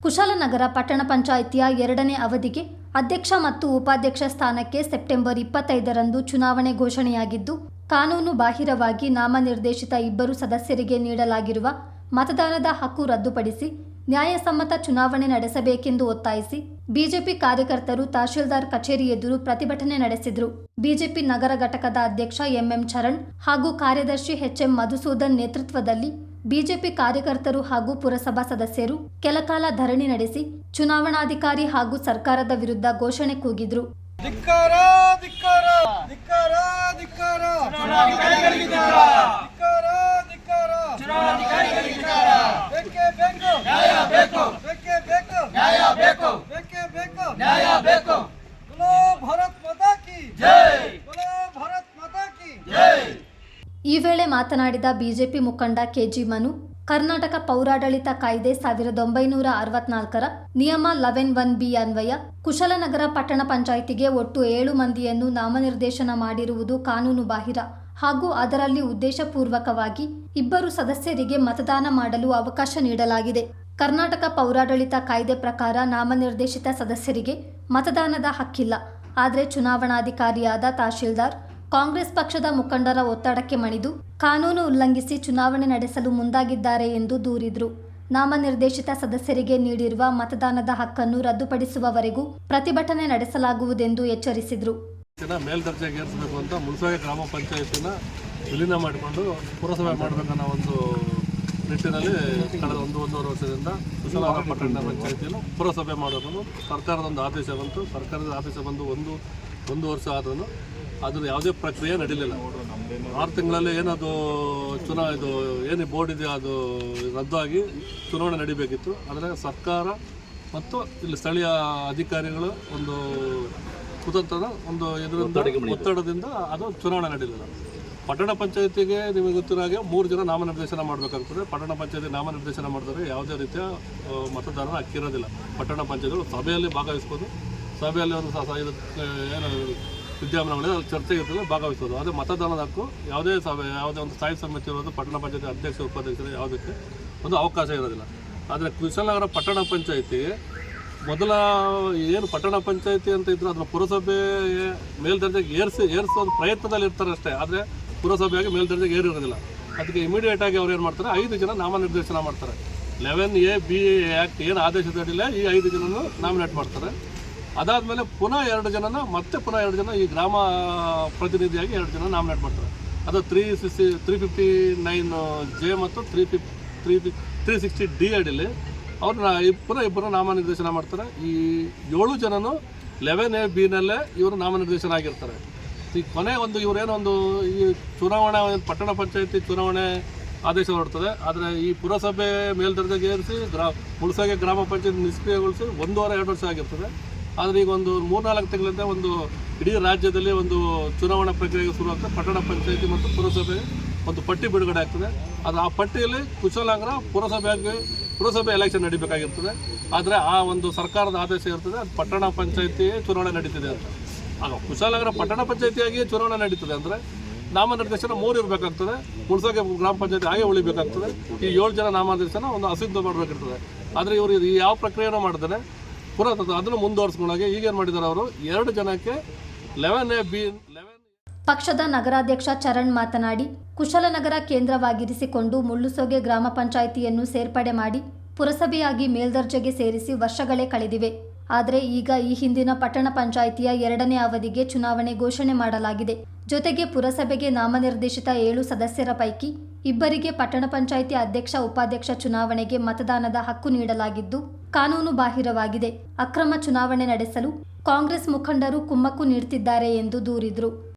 ಕುಶಾಲನಗರ ಪಟ್ಟಣ ಪಂಚಾಯಿತಿಯ 2ನೇ ಅವಧಿಗೆ ಅಧ್ಯಕ್ಷ ಮತ್ತು ಉಪಾಧ್ಯಕ್ಷ ಸ್ಥಾನಕ್ಕೆ ಸೆಪ್ಟೆಂಬರ್ 25ರಂದು ಚುನಾವಣೆ ಘೋಷಣೆಯಾಗಿದ್ದು, ಕಾನೂನು ಬಾಹಿರವಾಗಿ ನಾಮನಿರ್ದೇಶಿತ 2 ಸದಸ್ಯರಿಗೆ ನೀಡಲಾಗಿರುವ ಮತದಾನದ ಹಕ್ಕು ರದ್ದುಪಡಿಸಿ ನ್ಯಾಯಸಮ್ಮತ ಚುನಾವಣೆ ನಡೆಸಬೇಕೆಂದು ಒತ್ತಾಯಿಸಿ ಬಿಜೆಪಿ ಕಾರ್ಯಕರ್ತರು ತಹಶೀಲ್ದಾರ್ ಕಚೇರಿ ಎದುರು ಪ್ರತಿಭಟನೆ ನಡೆಸಿದರು. ಬಿಜೆಪಿ ನಗರ ಘಟಕದ ಅಧ್ಯಕ್ಷ ಎಂಎಂ ಚರಣ್ ಹಾಗೂ ಕಾರ್ಯದರ್ಶಿ ಎಚ್ಎಂ ಮಧುಸೂದನ್ ನೇತೃತ್ವದಲ್ಲಿ ಬಿಜೆಪಿ ಕಾರ್ಯಕರ್ತರು ಹಾಗೂ ಪುರಸಭಾ ಸದಸ್ಯರು ಕೆಲಕಾಲ ಧರಣಿ ನಡೆಸಿ ಚುನಾವಣಾಧಿಕಾರಿ ಹಾಗೂ ಸರ್ಕಾರದ ವಿರುದ್ಧ ಘೋಷಣೆ ಕೂಗಿದ್ರು. ಈ ವೇಳೆ ಮಾತನಾಡಿದ ಬಿಜೆಪಿ ಮುಖಂಡ ಕೆಜಿ ಮನು, ಕರ್ನಾಟಕ ಪೌರಾಡಳಿತ ಕಾಯ್ದೆ 1964ರ ನಿಯಮ 11(1)(b) ಅನ್ವಯ ಕುಶಾಲನಗರ ಪಟ್ಟಣ ಪಂಚಾಯಿತಿಗೆ ಒಟ್ಟು 7 ಮಂದಿಯನ್ನು ನಾಮನಿರ್ದೇಶನ ಮಾಡಿರುವುದು ಕಾನೂನು ಬಾಹಿರ ಹಾಗೂ ಅದರಲ್ಲಿ ಉದ್ದೇಶಪೂರ್ವಕವಾಗಿ 2 ಸದಸ್ಯರಿಗೆ ಮತದಾನ ಮಾಡಲು ಅವಕಾಶ ನೀಡಲಾಗಿದೆ. ಕರ್ನಾಟಕ ಪೌರಾಡಳಿತ ಕಾಯ್ದೆ ಪ್ರಕಾರ ನಾಮನಿರ್ದೇಶಿತ ಸದಸ್ಯರಿಗೆ ಮತದಾನದ ಹಕ್ಕಿಲ್ಲ. ಆದರೆ ಚುನಾವಣಾಧಿಕಾರಿಯಾದ ತಹಶೀಲ್ದಾರ್ ಕಾಂಗ್ರೆಸ್ ಪಕ್ಷದ ಮುಖಂಡರ ಒತ್ತಡಕ್ಕೆ ಮಣಿದು ಕಾನೂನು ಉಲ್ಲಂಘಿಸಿ ಚುನಾವಣೆ ನಡೆಸಲು ಮುಂದಾಗಿದ್ದಾರೆ ಎಂದು ದೂರಿದರು. ನಾಮನಿರ್ದೇಶಿತ ಸದಸ್ಯರಿಗೆ ನೀಡಿರುವ ಮತದಾನದ ಹಕ್ಕನ್ನು ರದ್ದುಪಡಿಸುವವರೆಗೂ ಪ್ರತಿಭಟನೆ ನಡೆಸಲಾಗುವುದೆಂದು ಎಚ್ಚರಿಸಿದರು. ಮೇಲ್ದರ್ಜೆಗೇರಿಸಬೇಕು ಅಂತ ಮುಳಸೋಗೆ ಗ್ರಾಮ ಪಂಚಾಯತಿನ ವಿಲೀನ ಮಾಡಿಕೊಂಡು ಪುರಸಭೆ ಮಾಡಬೇಕನ್ನೋ ಒಂದು ನಿಟ್ಟಿನಲ್ಲಿ ಕಳೆದ 1-1.5 ವರ್ಷದಿಂದ ಕುಶಾಲನಗರ ಪಟ್ಟಣ ಪಂಚಾಯತಿಯನ್ನು ಪುರಸಭೆ ಮಾಡಬೇಕು ಸರ್ಕಾರದ ಒಂದು ಆದೇಶ ಬಂತು. ಸರ್ಕಾರದ ಆದೇಶ ಬಂದು ಒಂದು ವರ್ಷ ಆದ್ರೂ ಅದ್ರ ಯಾವುದೇ ಪ್ರಕ್ರಿಯೆ ನಡೀಲಿಲ್ಲ. 6 ತಿಂಗಳಲ್ಲಿ ಏನದು ಏನು ಬೋರ್ಡ್ ಇದೆ ಅದು ರದ್ದಾಗಿ ಚುನಾವಣೆ ನಡೀಬೇಕಿತ್ತು. ಆದರೆ ಸರ್ಕಾರ ಮತ್ತು ಇಲ್ಲಿ ಸ್ಥಳೀಯ ಅಧಿಕಾರಿಗಳು ಒಂದು ಕುತಂತ್ರದ ಒಂದು ಇದರಿಂದ ಒತ್ತಡದಿಂದ ಅದು ಚುನಾವಣೆ ನಡೀಲಿಲ್ಲ. ಪಟ್ಟಣ ಪಂಚಾಯತಿಗೆ ನಿಮಗೆ ಗೊತ್ತಿರೋ ಹಾಗೆ 3 ಜನ ನಾಮನಿರ್ದೇಶನ ಮಾಡಬೇಕಾಗ್ತದೆ. ಪಟ್ಟಣ ಪಂಚಾಯತಿ ನಾಮನಿರ್ದೇಶನ ಮಾಡಿದರೆ ಯಾವುದೇ ರೀತಿಯ ಮತದಾರರ ಹಕ್ಕಿರೋದಿಲ್ಲ. ಪಟ್ಟಣ ಪಂಚಾಯತಿಗಳು ಸಭೆಯಲ್ಲಿ ಭಾಗವಹಿಸ್ಬೋದು. ಸಭೆಯಲ್ಲಿ ಒಂದು ಏನು ವಿದ್ಯಮಾನಗಳಿದೆ ಅಲ್ಲಿ ಚರ್ಚೆ ಇರ್ತದೆ, ಭಾಗವಹಿಸೋದು. ಅದೇ ಮತದಾನದ ಹಕ್ಕು ಯಾವುದೇ ಸಭೆ ಯಾವುದೇ ಒಂದು ಸ್ಥಾಯಿ ಸಮಿತಿ ಇರೋದು ಪಟ್ಟಣ ಪಂಚಾಯತಿ ಅಧ್ಯಕ್ಷ ಉಪಾಧ್ಯಕ್ಷರು ಯಾವುದಕ್ಕೆ ಒಂದು ಅವಕಾಶ ಇರೋದಿಲ್ಲ. ಆದರೆ ಕುಶಾಲನಗರ ಪಟ್ಟಣ ಪಂಚಾಯತಿಗೆ ಮೊದಲ ಏನು ಪಟ್ಟಣ ಪಂಚಾಯತಿ ಅಂತ ಇದ್ರು ಅದನ್ನು ಪುರಸಭೆ ಮೇಲ್ದರ್ಜೆಗೆ ಏರಿಸೋದು ಪ್ರಯತ್ನದಲ್ಲಿ ಇರ್ತಾರೆ ಅಷ್ಟೇ. ಆದರೆ ಪುರಸಭೆಯಾಗಿ ಮೇಲ್ದರ್ಜೆಗೆ ಏರಿರೋದಿಲ್ಲ. ಅದಕ್ಕೆ ಇಮಿಡಿಯೇಟಾಗಿ ಅವ್ರು ಏನು ಮಾಡ್ತಾರೆ, 5 ಜನ ನಾಮನಿರ್ದೇಶನ ಮಾಡ್ತಾರೆ. 11A(b) ಆ್ಯಕ್ಟ್ ಏನು ಆದೇಶದಡಿಲ್ಲ ಈ 5 ಜನನು ನಾಮಿನೇಟ್ ಮಾಡ್ತಾರೆ. ಅದಾದಮೇಲೆ ಪುನಃ 2 ಜನನ ಪುನಃ 2 ಜನ ಈ ಗ್ರಾಮ ಪ್ರತಿನಿಧಿಯಾಗಿ 2 ಜನ ನಾಮಿನೇಟ್ ಮಾಡ್ತಾರೆ. ಅದು 359J ಮತ್ತು 360D ಅಡಿಯಲ್ಲಿ ಅವ್ರನ್ನ ಪುನಃ 2 ನಾಮನಿರ್ದೇಶನ ಮಾಡ್ತಾರೆ. ಈ 7 ಜನನು 11A(b)ನಲ್ಲೇ ಇವರು ನಾಮನಿರ್ದೇಶನ ಆಗಿರ್ತಾರೆ. ಈ ಕೊನೆ ಇವರೇನೊಂದು ಈ ಚುನಾವಣೆ ಪಟ್ಟಣ ಪಂಚಾಯತಿ ಚುನಾವಣೆ ಆದೇಶ ಹೊರಡ್ತದೆ. ಆದರೆ ಈ ಪುರಸಭೆ ಮೇಲ್ದರ್ಜೆಗೆ ಏರಿಸಿ ಮುಳಸೋಗೆ ಗ್ರಾಮ ಪಂಚಾಯತ್ ನಿಷ್ಕ್ರಿಯಗೊಳಿಸಿ 1.5-2 ವರ್ಷ ಆಗಿರ್ತದೆ. ಆದರೆ ಈಗ ಒಂದು 3-4 ತಿಂಗಳಿಂದ ಒಂದು ಇಡೀ ರಾಜ್ಯದಲ್ಲಿ ಒಂದು ಚುನಾವಣಾ ಪ್ರಕ್ರಿಯೆಗೆ ಶುರುವಾಗ್ತದೆ. ಪಟ್ಟಣ ಪಂಚಾಯತಿ ಮತ್ತು ಪುರಸಭೆ ಒಂದು ಪಟ್ಟಿ ಬಿಡುಗಡೆ ಆಗ್ತದೆ. ಅದು ಆ ಪಟ್ಟಿಯಲ್ಲಿ ಕುಶಾಲನಗರ ಪುರಸಭೆ ಎಲೆಕ್ಷನ್ ನಡೀಬೇಕಾಗಿರ್ತದೆ. ಆದರೆ ಆ ಒಂದು ಸರ್ಕಾರದ ಆದೇಶ ಇರ್ತದೆ, ಅದು ಪಟ್ಟಣ ಪಂಚಾಯತಿ ಚುನಾವಣೆ ನಡೀತಿದೆ ಅಂತ. ಆಗ ಕುಶಾಲನಗರ ಪಟ್ಟಣ ಪಂಚಾಯತಿಯಾಗಿ ಚುನಾವಣೆ ನಡೀತದೆ ಅಂದರೆ ನಾಮನಿರ್ದೇಶನ 3 ಇರಬೇಕಾಗ್ತದೆ. ಮುಳಸೋಗೆ ಗ್ರಾಮ ಪಂಚಾಯತಿ ಹಾಗೆ ಉಳಿಬೇಕಾಗ್ತದೆ. ಈ 7 ಜನ ನಾಮನಿರ್ದೇಶನ ಒಂದು ಅಸಿದ್ಧ ಮಾಡಬೇಕಿರ್ತದೆ. ಆದರೆ ಇವರು ಈ ಯಾವ ಪ್ರಕ್ರಿಯೆನೂ ಮಾಡಿದ್ರೆ ಅದನ್ನು ಮುಂದುವರಿಸ್ಕೊಂಡಾಗೆ ಈಗೇನು ಮಾಡಿದ್ದಾರೆ ಅವರು 2 ಜನಕ್ಕೆ 11A(b) ಪಕ್ಷದ ನಗರಾಧ್ಯಕ್ಷ ಚರಣ್ ಮಾತನಾಡಿ, ಕುಶಾಲನಗರ ಕೇಂದ್ರವಾಗಿರಿಸಿಕೊಂಡು ಮುಳ್ಳುಸೋಗೆ ಗ್ರಾಮ ಪಂಚಾಯಿತಿಯನ್ನು ಸೇರ್ಪಡೆ ಮಾಡಿ ಪುರಸಭೆಯಾಗಿ ಮೇಲ್ದರ್ಜೆಗೆ ಸೇರಿಸಿ ವರ್ಷಗಳೇ ಕಳೆದಿವೆ. ಆದರೆ ಈಗ ಈ ಹಿಂದಿನ ಪಟ್ಟಣ ಪಂಚಾಯಿತಿಯ 2ನೇ ಅವಧಿಗೆ ಚುನಾವಣೆ ಘೋಷಣೆ ಮಾಡಲಾಗಿದೆ. ಜೊತೆಗೆ ಪುರಸಭೆಗೆ ನಾಮನಿರ್ದೇಶಿತ 7 ಸದಸ್ಯರ ಪೈಕಿ 2ರಿಗೆ ಪಟ್ಟಣ ಪಂಚಾಯಿತಿ ಅಧ್ಯಕ್ಷ ಉಪಾಧ್ಯಕ್ಷ ಚುನಾವಣೆಗೆ ಮತದಾನದ ಹಕ್ಕು ನೀಡಲಾಗಿದ್ದು ಕಾನೂನು ಬಾಹಿರವಾಗಿದೆ. ಅಕ್ರಮ ಚುನಾವಣೆ ನಡೆಸಲು ಕಾಂಗ್ರೆಸ್ ಮುಖಂಡರು ಕುಮ್ಮಕ್ಕು ನೀಡುತ್ತಿದ್ದಾರೆ ಎಂದು ದೂರಿದರು.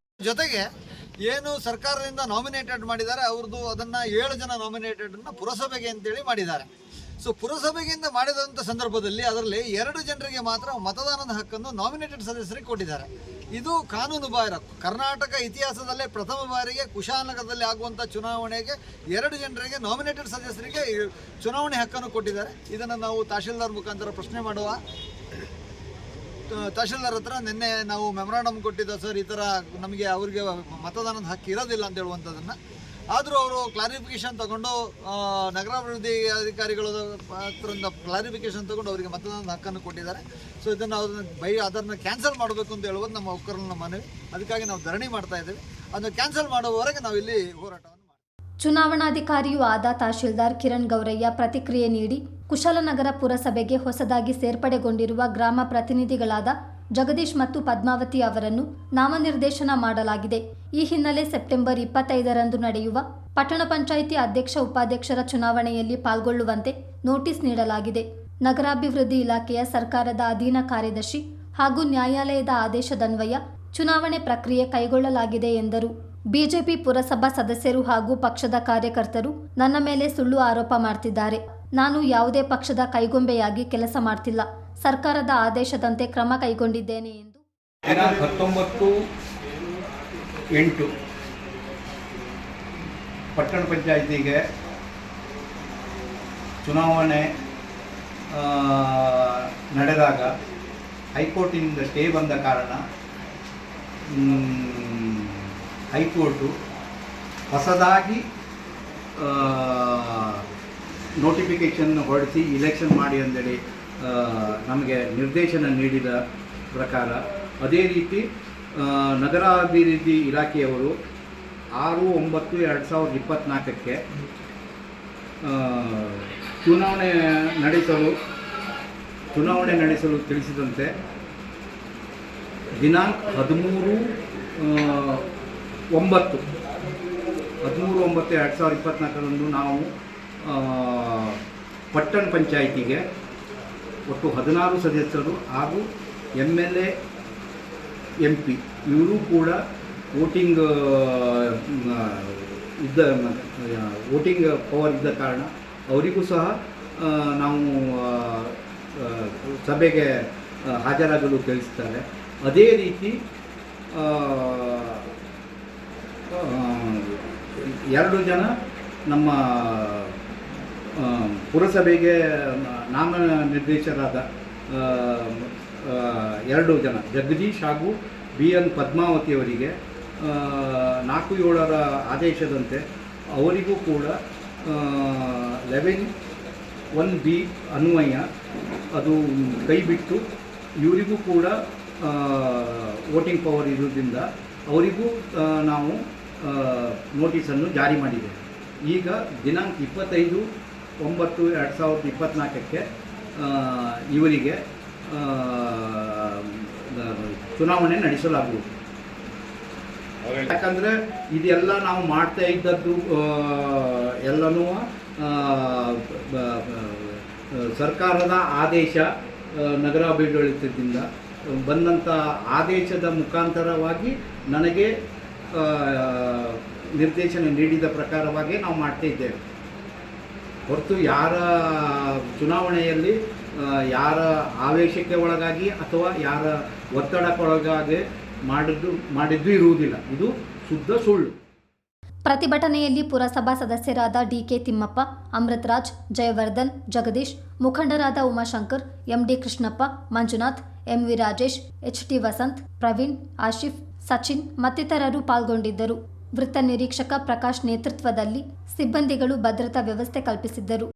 ಜೊತೆಗೆ ಏನು ಸರ್ಕಾರದಿಂದ ನಾಮಿನೇಟೆಡ್ ಮಾಡಿದ್ದಾರೆ ಅವ್ರದ್ದು ಅದನ್ನು 7 ಜನ ನಾಮಿನೇಟೆಡನ್ನು ಪುರಸಭೆಗೆ ಅಂತೇಳಿ ಮಾಡಿದ್ದಾರೆ. ಸೊ ಪುರಸಭೆಗಿಂದ ಮಾಡಿದಂಥ ಸಂದರ್ಭದಲ್ಲಿ ಅದರಲ್ಲಿ 2 ಜನರಿಗೆ ಮಾತ್ರ ಮತದಾನದ ಹಕ್ಕನ್ನು ನಾಮಿನೇಟೆಡ್ ಸದಸ್ಯರಿಗೆ ಕೊಟ್ಟಿದ್ದಾರೆ. ಇದು ಕಾನೂನು ಬಾಹಿರ. ಕರ್ನಾಟಕ ಇತಿಹಾಸದಲ್ಲೇ ಪ್ರಥಮ ಬಾರಿಗೆ ಕುಶಾಲನಗರದಲ್ಲಿ ಆಗುವಂಥ ಚುನಾವಣೆಗೆ 2 ಜನರಿಗೆ ನಾಮಿನೇಟೆಡ್ ಸದಸ್ಯರಿಗೆ ಚುನಾವಣೆ ಹಕ್ಕನ್ನು ಕೊಟ್ಟಿದ್ದಾರೆ. ಇದನ್ನು ನಾವು ತಹಶೀಲ್ದಾರ್ ಮುಖಾಂತರ ಪ್ರಶ್ನೆ ಮಾಡುವ. ತಹಶೀಲ್ದಾರ್ ಹತ್ರ ನಿನ್ನೆ ನಾವು ಮೆಮೊರಾಂಡಮ್ ಕೊಟ್ಟಿದ್ದ, ಸರ್ ಈ ಥರ ನಮಗೆ ಅವರಿಗೆ ಮತದಾನದ ಹಕ್ಕು ಇರೋದಿಲ್ಲ ಅಂತ ಹೇಳುವಂಥದ್ದನ್ನು ಆದರೂ ಅವರು ಕ್ಲಾರಿಫಿಕೇಶನ್ ತಗೊಂಡು ನಗರಾಭಿವೃದ್ಧಿ ಅಧಿಕಾರಿಗಳ ಹತ್ರದಿಂದ ಕ್ಲಾರಿಫಿಕೇಶನ್ ತಗೊಂಡು ಅವರಿಗೆ ಮತದಾನದ ಹಕ್ಕನ್ನು ಕೊಟ್ಟಿದ್ದಾರೆ. ಸೊ ಇದನ್ನು ಅದನ್ನು ಕ್ಯಾನ್ಸಲ್ ಮಾಡಬೇಕು ಅಂತ ಹೇಳುವುದು ನಮ್ಮ ಒಕ್ಕರನ ಮನವಿ. ಅದಕ್ಕಾಗಿ ನಾವು ಧರಣಿ ಮಾಡ್ತಾ ಇದ್ದೇವೆ. ಅದನ್ನು ಕ್ಯಾನ್ಸಲ್ ಮಾಡುವವರೆಗೆ ನಾವು ಇಲ್ಲಿ ಹೋರಾಟವನ್ನು ಮಾಡ್ತೀವಿ. ಚುನಾವಣಾಧಿಕಾರಿಯೂ ಆದ ತಹಶೀಲ್ದಾರ್ ಕಿರಣ್ ಗೌರಯ್ಯ ಪ್ರತಿಕ್ರಿಯೆ ನೀಡಿ ಕುಶಾಲನಗರ ಪುರಸಭೆಗೆ ಹೊಸದಾಗಿ ಸೇರ್ಪಡೆಗೊಂಡಿರುವ ಗ್ರಾಮ ಪ್ರತಿನಿಧಿಗಳಾದ ಜಗದೀಶ್ ಮತ್ತು ಪದ್ಮಾವತಿ ಅವರನ್ನು ನಾಮನಿರ್ದೇಶನ ಮಾಡಲಾಗಿದೆ. ಈ ಹಿನ್ನೆಲೆ ಸೆಪ್ಟೆಂಬರ್ 25ರಂದು ನಡೆಯುವ ಪಟ್ಟಣ ಪಂಚಾಯಿತಿ ಅಧ್ಯಕ್ಷ ಉಪಾಧ್ಯಕ್ಷರ ಚುನಾವಣೆಯಲ್ಲಿ ಪಾಲ್ಗೊಳ್ಳುವಂತೆ ನೋಟಿಸ್ ನೀಡಲಾಗಿದೆ. ನಗರಾಭಿವೃದ್ಧಿ ಇಲಾಖೆಯ ಸರ್ಕಾರದ ಅಧೀನ ಕಾರ್ಯದರ್ಶಿ ಹಾಗೂ ನ್ಯಾಯಾಲಯದ ಆದೇಶದನ್ವಯ ಚುನಾವಣೆ ಪ್ರಕ್ರಿಯೆ ಕೈಗೊಳ್ಳಲಾಗಿದೆ ಎಂದರು. ಬಿಜೆಪಿ ಪುರಸಭಾ ಸದಸ್ಯರು ಹಾಗೂ ಪಕ್ಷದ ಕಾರ್ಯಕರ್ತರು ನನ್ನ ಮೇಲೆ ಸುಳ್ಳು ಆರೋಪ ಮಾಡ್ತಿದ್ದಾರೆ. ನಾನು ಯಾವುದೇ ಪಕ್ಷದ ಕೈಗೊಂಬೆಯಾಗಿ ಕೆಲಸ ಮಾಡ್ತಿಲ್ಲ. ಸರ್ಕಾರದ ಆದೇಶದಂತೆ ಕ್ರಮ ಕೈಗೊಂಡಿದ್ದೇನೆ ಎಂದು ದಿನಾಂಕ 19/8 ಪಟ್ಟಣ ಪಂಚಾಯಿತಿಗೆ ಚುನಾವಣೆ ನಡೆದಾಗ ಹೈಕೋರ್ಟಿನಿಂದ ಸ್ಟೇ ಬಂದ ಕಾರಣ ಹೈಕೋರ್ಟು ಹೊಸದಾಗಿ ನೋಟಿಫಿಕೇಷನ್ ಹೊರಡಿಸಿ ಇಲೆಕ್ಷನ್ ಮಾಡಿ ಅಂದೇಳಿ ನಮಗೆ ನಿರ್ದೇಶನ ನೀಡಿದ ಪ್ರಕಾರ ಅದೇ ರೀತಿ ನಗರಾಭಿವೃದ್ಧಿ ಇಲಾಖೆಯವರು 6/9/2024ಕ್ಕೆ ಚುನಾವಣೆ ನಡೆಸಲು ತಿಳಿಸಿದಂತೆ ದಿನಾಂಕ 13/9/2024ರಂದು ನಾವು ಪಟ್ಟಣ ಪಂಚಾಯಿತಿಗೆ ಒಟ್ಟು 16 ಸದಸ್ಯರು ಹಾಗೂ MLA MP ಇವರು ಕೂಡ ವೋಟಿಂಗ್ ಪವರ್ ಇದ್ದ ಕಾರಣ ಅವರಿಗೂ ಸಹ ನಾವು ಸಭೆಗೆ ಹಾಜರಾಗಲು ತಿಳಿಸ್ತಾರೆ. ಅದೇ ರೀತಿ 2 ಜನ ನಮ್ಮ ಪುರಸಭೆಗೆ ನಾಮನಿರ್ದೇಶನರಾದ 2 ಜನ ಜಗದೀಶ್ ಹಾಗೂ BN ಪದ್ಮಾವತಿಯವರಿಗೆ 4/7 ಆದೇಶದಂತೆ ಅವರಿಗೂ ಕೂಡ 11(1)B ಅನ್ವಯ ಅದು ಕೈ ಬಿಟ್ಟು ಇವರಿಗೂ ಕೂಡ ವೋಟಿಂಗ್ ಪವರ್ ಇರೋದ್ರಿಂದ ಅವರಿಗೂ ನಾವು ನೋಟಿಸನ್ನು ಜಾರಿ ಮಾಡಿದ್ದೇವೆ. ಈಗ ದಿನಾಂಕ 25/9/2024ಕ್ಕೆ ಇವರಿಗೆ ಚುನಾವಣೆ ನಡೆಸಲಾಗುವುದು. ಯಾಕಂದರೆ ಇದೆಲ್ಲ ನಾವು ಮಾಡ್ತಾ ಇದ್ದದ್ದು ಎಲ್ಲನೂ ಸರ್ಕಾರದ ಆದೇಶ ನಗರಾಭಿವೃದ್ಧಿಯಿಂದ ಬಂದಂಥ ಆದೇಶದ ಮುಖಾಂತರವಾಗಿ ನನಗೆ ನಿರ್ದೇಶನ ನೀಡಿದ ಪ್ರಕಾರವಾಗಿ ನಾವು ಮಾಡ್ತಾ ಇದ್ದೇವೆ. ಹೊರತು ಯಾರ ಚುನಾವಣೆಯಲ್ಲಿ ಯಾರ ಆವೇಶಕ್ಕೆ ಒಳಗಾಗಿ ಅಥವಾ ಯಾರ ಒತ್ತಡಕ್ಕೊಳಗಾಗಿ ಮಾಡಿದ್ದು ಇರುವುದಿಲ್ಲ. ಇದು ಶುದ್ಧ ಸುಳ್ಳು. ಪ್ರತಿಭಟನೆಯಲ್ಲಿ ಪುರಸಭಾ ಸದಸ್ಯರಾದ DK ತಿಮ್ಮಪ್ಪ, ಅಮೃತರಾಜ್, ಜಯವರ್ಧನ್, ಜಗದೀಶ್, ಮುಖಂಡರಾದ Umashankar, MD Krishnappa, Manjunath, MV Rajesh, HT Vasant, Praveen, Asif, Sachin ಮತ್ತಿತರರು ಪಾಲ್ಗೊಂಡಿದ್ದರು. ವೃತ್ತ ನಿರೀಕ್ಷಕ ಪ್ರಕಾಶ್ ನೇತೃತ್ವದಲ್ಲಿ ಸಿಬ್ಬಂದಿಗಳು ಭದ್ರತಾ ವ್ಯವಸ್ಥೆ ಕಲ್ಪಿಸಿದ್ದರು.